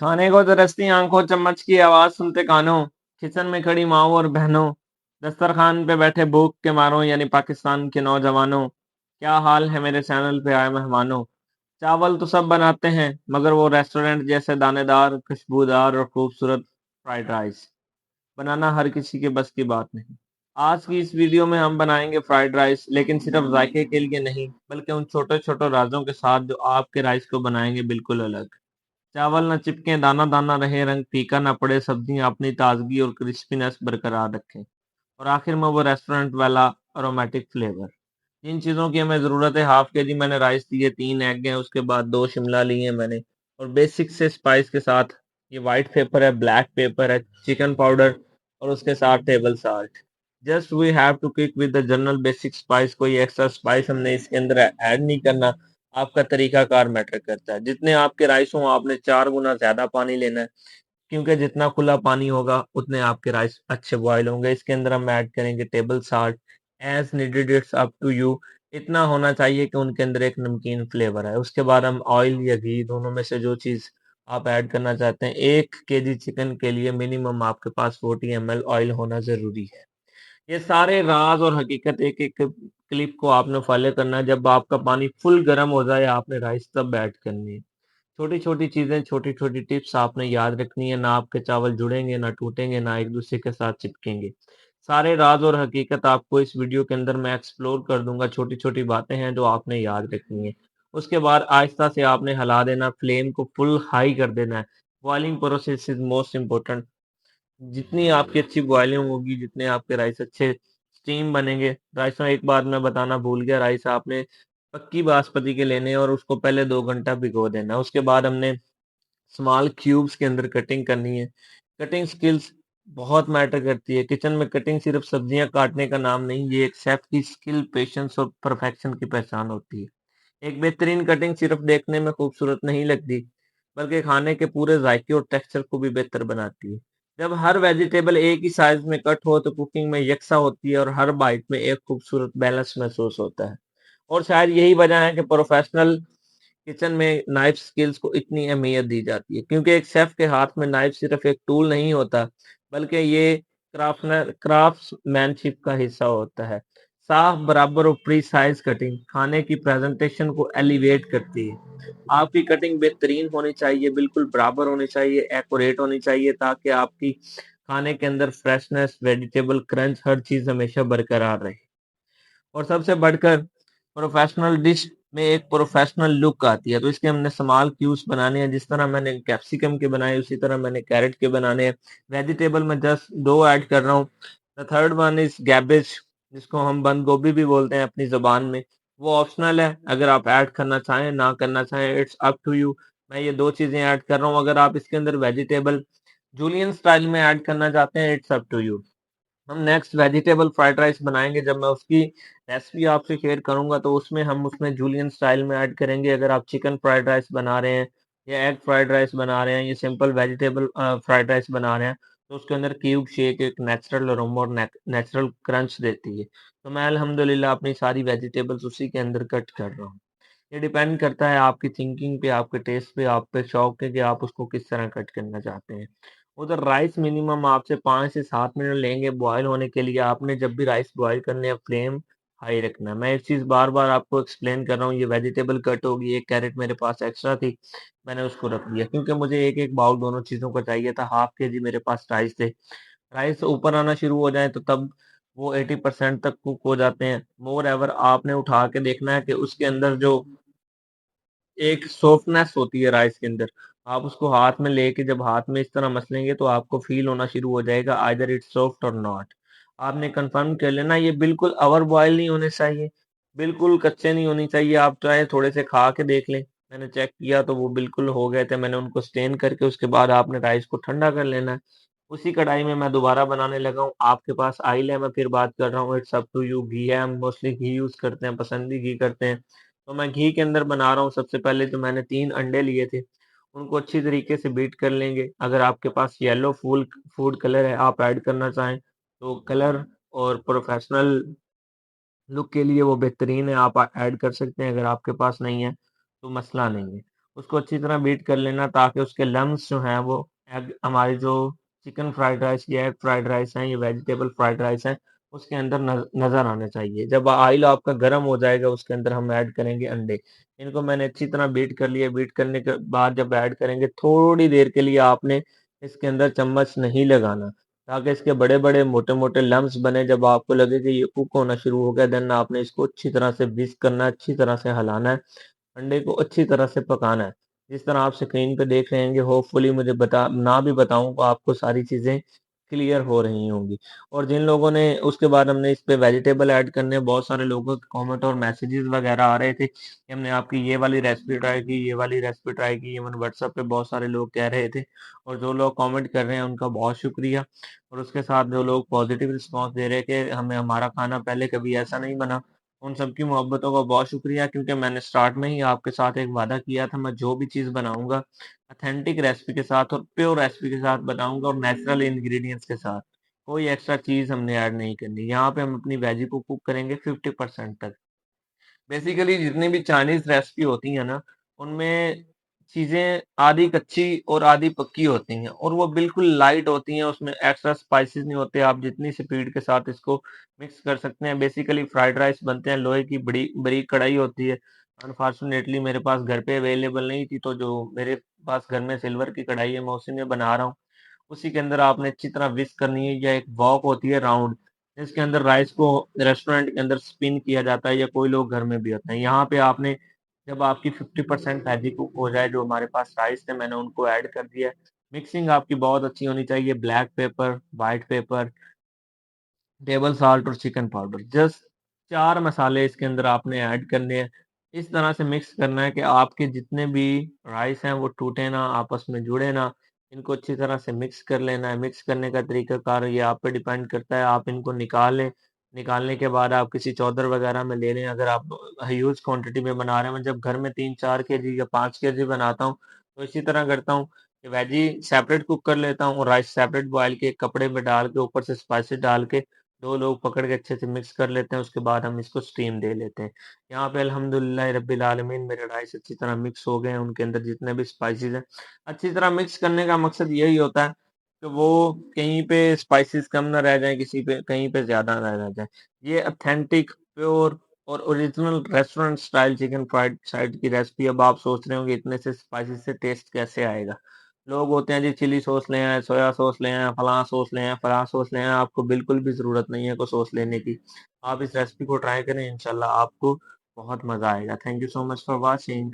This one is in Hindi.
खाने को तरसती आँखों, चम्मच की आवाज़ सुनते कानों, किचन में खड़ी माँओं और बहनों, दस्तरखान पे बैठे भूख के मारों यानी पाकिस्तान के नौजवानों, क्या हाल है मेरे चैनल पे आए मेहमानों। चावल तो सब बनाते हैं, मगर वो रेस्टोरेंट जैसे दानेदार, खुशबूदार और खूबसूरत फ्राइड राइस बनाना हर किसी के बस की बात नहीं। आज की इस वीडियो में हम बनाएंगे फ्राइड राइस, लेकिन सिर्फ जायके के लिए नहीं, बल्कि उन छोटे-छोटे राज़ों के साथ जो आपके राइस को बनाएंगे बिल्कुल अलग। चावल न चिपके, दाना-दाना रहे, रंग फीका ना पड़े, सब्जियाँ अपनी ताज़गी और क्रिस्पीनेस बरकरार रखें और आखिर में वो रेस्टोरेंट वाला अरोमेटिक फ्लेवर। जिन चीज़ों की हमें ज़रूरत है, हाफ केजी मैंने राइस लिए, 3 एग हैं, उसके बाद 2 शिमला लिए मैंने और बेसिक से स्पाइस के साथ ये व्हाइट पेपर है, ब्लैक पेपर है, चिकन पाउडर और उसके साथ table salt. Just we have to cook with the general basic spice, कोई एक्स्ट्रा स्पाइस हमने इसके अंदर ऐड नहीं करना। आपका तरीकाकार मैटर करता है। जितने आपके राइस हों, आपने 4 गुना ज़्यादा पानी लेना है, क्योंकि जितना खुला पानी होगा, उतने आपके राइस अच्छे बॉयल होंगे। इसके अंदर हम ऐड करेंगे table salt, as needed, it's up to you. इतना होना चाहिए कि उनके अंदर एक नमकीन फ्लेवर आए। उसके बाद हम ऑयल या घी, दोनों में से जो चीज़ आप ऐड करना चाहते हैं, 1 केजी चिकन के लिए मिनिमम आपके पास 40 एमएल ऑयल होना ज़रूरी है। ये सारे राज और हकीकत एक-एक क्लिप को आपने फॉलो करना है। जब आपका पानी फुल गर्म हो जाए, आपने राइस तब ऐड करनी है। छोटी-छोटी चीज़ें, छोटी-छोटी टिप्स आपने याद रखनी है, ना आपके चावल जुड़ेंगे, ना टूटेंगे, ना एक-दूसरे के साथ चिपकेंगे। सारे राज़ और हकीकत आपको इस वीडियो के अंदर मैं एक्सप्लोर कर दूँगा, छोटी-छोटी बातें हैं जो आपने याद रखनी है। उसके बाद आहिस्ता से आपने हिला देना, फ्लेम को फुल हाई कर देना है। Boiling process is most important. जितनी आपकी अच्छी बॉइलिंग होगी, जितने आपके राइस अच्छे स्टीम बनेंगे। राइस में एक बात मैं बताना भूल गया, राइस आपने पक्की बासमती के लेने हैं और उसको पहले 2 घंटा भिगो देना है। उसके बाद हमने स्मॉल क्यूब्स के अंदर कटिंग करनी है। कटिंग स्किल्स बहुत मैटर करती है। किचन में कटिंग सिर्फ सब्जियाँ काटने का नाम नहीं, ये एक शेफ़ की स्किल, पेशेंस और परफेक्शन की पहचान होती है। एक बेहतरीन कटिंग सिर्फ देखने में खूबसूरत नहीं लगती, बल्कि खाने के पूरे जायके और टेक्सचर को भी बेहतर बनाती है। जब हर वेजिटेबल एक ही साइज में कट हो तो कुकिंग में यकसा होती है और हर बाइट में एक खूबसूरत बैलेंस महसूस होता है। और शायद यही वजह है कि प्रोफेशनल किचन में नाइफ स्किल्स को इतनी अहमियत दी जाती है, क्योंकि एक शेफ के हाथ में नाइफ सिर्फ एक टूल नहीं होता, बल्कि ये क्राफ्ट्समैनशिप का हिस्सा होता है। साफ, बराबर और प्रीसाइज कटिंग खाने की प्रेजेंटेशन को एलिवेट करती है। आपकी कटिंग बेहतरीन होनी चाहिए, बिल्कुल बराबर होनी चाहिए, एक्यूरेट होनी चाहिए, ताकि आपकी खाने के अंदर फ्रेशनेस, वेजिटेबल क्रंच, हर चीज़ हमेशा बरकरार रहे। और सबसे बढ़कर प्रोफेशनल डिश में एक प्रोफेशनल लुक आती है, तो इसके हमने स्मॉल क्यूब्स बनाने हैं। जिस तरह मैंने कैप्सिकम के बनाए, उसी तरह मैंने कैरेट के बनाने हैं। वेजिटेबल में जस्ट 2 ऐड कर रहा हूँ। The third one is cabbage, जिसको हम बंद गोभी भी बोलते हैं अपनी ज़ुबान में। वो ऑप्शनल है, अगर आप ऐड करना चाहें, ना करना चाहें, इट्स अप टू यू। मैं ये 2 चीज़ें ऐड कर रहा हूँ। अगर आप इसके अंदर वेजिटेबल जूलियन स्टाइल में ऐड करना चाहते हैं, इट्स अप टू यू। हम नेक्स्ट वेजिटेबल फ्राइड राइस बनाएँगे, जब मैं उसकी रेसिपी आपसे शेयर करूँगा, तो उसमें जूलियन स्टाइल में ऐड करेंगे। अगर आप चिकन फ्राइड राइस बना रहे हैं या एग फ्राइड राइस बना रहे हैं या सिंपल वेजिटेबल फ्राइड राइस बना रहे हैं, तो उसके अंदर क्यूब शेक एक नेचुरल अरोमा और नेचुरल क्रंच देती है। तो मैं अल्हम्दुलिल्लाह अपनी सारी वेजिटेबल्स उसी के अंदर कट कर रहा हूँ। ये डिपेंड करता है आपकी थिंकिंग पे, आपके टेस्ट पे, आप पे शौक है कि आप उसको किस तरह कट करना चाहते हैं। उधर राइस मिनिमम आपसे 5 से 7 मिनट लेंगे बॉयल होने के लिए। आपने जब भी राइस बॉयल करने हैं, फ्लेम हाई रखना है। मैं एक चीज़ बार-बार आपको एक्सप्लेन कर रहा हूँ, ये वेजिटेबल कट होगी, 1 कैरेट मेरे पास एक्स्ट्रा थी, मैंने उसको रख दिया, क्योंकि मुझे एक-एक बाउल दोनों चीज़ों का चाहिए था। हाफ केजी मेरे पास राइस थे। राइस ऊपर आना शुरू हो जाएँ तो तब वो 80% तक कुक हो जाते हैं। मोर एवर आपने उठा के देखना है कि उसके अंदर जो एक सॉफ्टनेस होती है राइस के अंदर, आप उसको हाथ में लेके जब हाथ में इस तरह मसलेंगे, तो आपको फ़ील होना शुरू हो जाएगा आइदर इट्स सॉफ्ट और नॉट। आपने कंफर्म कर लेना, ये बिल्कुल ओवर बॉयल नहीं होने चाहिए, बिल्कुल कच्चे नहीं होने चाहिए। आप चाहे थोड़े से खा के देख लें। मैंने चेक किया तो वो बिल्कुल हो गए थे। मैंने उनको स्टेन करके उसके बाद आपने राइस को ठंडा कर लेना है। उसी कढ़ाई में मैं दोबारा बनाने लगा हूँ। आपके पास ऑयल है, मैं फिर बात कर रहा हूँ, इट्स अप टू यू। घी है, हम मोस्टली घी यूज़ करते हैं, पसंद घी करते हैं। तो मैं घी के अंदर बना रहा हूँ। सबसे पहले तो मैंने 3 अंडे लिए थे, उनको अच्छी तरीके से बीट कर लेंगे। अगर आपके पास येलो फूल फूड कलर है, आप ऐड करना चाहें, तो कलर और प्रोफेशनल लुक के लिए वो बेहतरीन है, आप ऐड कर सकते हैं। अगर आपके पास नहीं है, तो मसला नहीं है। उसको अच्छी तरह बीट कर लेना ताकि उसके लम्स जो हैं वो एग हमारी जो चिकन फ्राइड राइस या एग फ्राइड राइस हैं, ये वेजिटेबल फ्राइड राइस हैं, उसके अंदर नज़र आने चाहिए। जब ऑयल आपका गर्म हो जाएगा उसके अंदर हम ऐड करेंगे अंडे। इनको मैंने अच्छी तरह बीट कर लिया, बीट करने के बाद जब ऐड करेंगे थोड़ी देर के लिए आपने इसके अंदर चम्मच नहीं लगाना, ताकि इसके बड़े-बड़े, मोटे-मोटे लम्स बने। जब आपको लगे कि ये कुक होना शुरू हो गया, देन आपने इसको अच्छी तरह से व्हिस्क करना है, अच्छी तरह से हिलाना है, अंडे को अच्छी तरह से पकाना है। जिस तरह आप स्क्रीन पे देख रहे होंगे, होपफुली मुझे बता ना भी बताऊँ तो आपको सारी चीज़ें क्लियर हो रही होंगी। और जिन लोगों ने उसके बाद हमने इस पे वेजिटेबल ऐड करने, बहुत सारे लोगों के कमेंट और मैसेजेस वगैरह आ रहे थे कि हमने आपकी ये वाली रेसिपी ट्राई की, ये वाली रेसिपी ट्राई की। इवन व्हाट्सएप पे बहुत सारे लोग कह रहे थे, और जो लोग कमेंट कर रहे हैं उनका बहुत शुक्रिया। और उसके साथ जो लोग पॉजिटिव रिस्पॉन्स दे रहे हैं कि हमें हमारा खाना पहले कभी ऐसा नहीं बना, उन सबकी मोहब्बतों का बहुत शुक्रिया, क्योंकि मैंने स्टार्ट में ही आपके साथ एक वादा किया था, मैं जो भी चीज़ बनाऊँगा ऑथेंटिक रेसिपी के साथ और प्योर रेसिपी के साथ बनाऊँगा और नेचुरल इंग्रीडिएंट्स के साथ। कोई एक्स्ट्रा चीज़ हमने ऐड नहीं करनी। यहाँ पे हम अपनी वेजी को कुक करेंगे 50% तक। बेसिकली जितनी भी चाइनीज़ रेसिपी होती हैं ना, उनमें चीज़ें आधी कच्ची और आधी पक्की होती हैं और वो बिल्कुल लाइट होती हैं, उसमें एक्स्ट्रा स्पाइसेस नहीं होते। आप जितनी स्पीड के साथ इसको मिक्स कर सकते हैं। बेसिकली फ्राइड राइस बनते हैं, लोहे की बड़ी बारीक कढ़ाई होती है। अनफॉर्चुनेटली मेरे पास घर पे अवेलेबल नहीं थी, तो जो मेरे पास घर में सिल्वर की कढ़ाई है, मैं उसी में बना रहा हूँ। उसी के अंदर आपने अच्छी तरह व्हिस्क करनी है, या एक वॉक होती है राउंड, जिसके अंदर राइस को रेस्टोरेंट के अंदर स्पिन किया जाता है, या कोई लोग घर में भी होते हैं। यहाँ पे आपने जब आपकी 50% वेजी कुक हो जाए, जो हमारे पास राइस थे मैंने उनको ऐड कर दिया है। मिक्सिंग आपकी बहुत अच्छी होनी चाहिए। Black pepper, white paper, table salt और चिकन पाउडर, जस्ट 4 मसाले इसके अंदर आपने ऐड करने हैं। इस तरह से मिक्स करना है कि आपके जितने भी राइस हैं वो टूटे ना, आपस में जुड़े ना। इनको अच्छी तरह से मिक्स कर लेना है। मिक्स करने का तरीकाकार ये आप पे डिपेंड करता है। आप इनको निकाल लें, निकालने के बाद आप किसी चौदर वगैरह में ले लें। अगर आप ह्यूज क्वांटिटी में बना रहे हैं, मैं जब घर में 3-4 केजी या 5 केजी बनाता हूँ, तो इसी तरह करता हूँ कि वेजी सेपरेट कुक कर लेता हूँ और राइस सेपरेट बॉयल के एक कपड़े में डाल के ऊपर से स्पाइसेस डाल के 2 लोग पकड़ के अच्छे से मिक्स कर लेते हैं, उसके बाद हम इसको स्टीम दे लेते हैं। यहाँ पे अल्हम्दुलिल्लाह रब्बिल आलमीन मेरे राइस अच्छी तरह मिक्स हो गए हैं, उनके अंदर जितने भी स्पाइसेस हैं। अच्छी तरह मिक्स करने का मकसद यही होता है कि वो कहीं पे स्पाइसेस कम ना रह जाएँ, किसी पे कहीं पे ज़्यादा ना रह जाए। ये ऑथेंटिक, प्योर और original restaurant style chicken fried side की रेसिपी। अब आप सोच रहे होंगे इतने से स्पाइसेस से टेस्ट कैसे आएगा? लोग होते हैं जी, चिली सॉस ले आएँ, सोया सॉस ले आएँ, फलाँ सॉस ले आएँ, फलाँ सॉस ले आएँ, आपको बिल्कुल भी ज़रूरत नहीं है कोई सॉस लेने की। आप इस रेसिपी को ट्राई करें, इंशाल्लाह आपको बहुत मज़ा आएगा। Thank you so much for watching.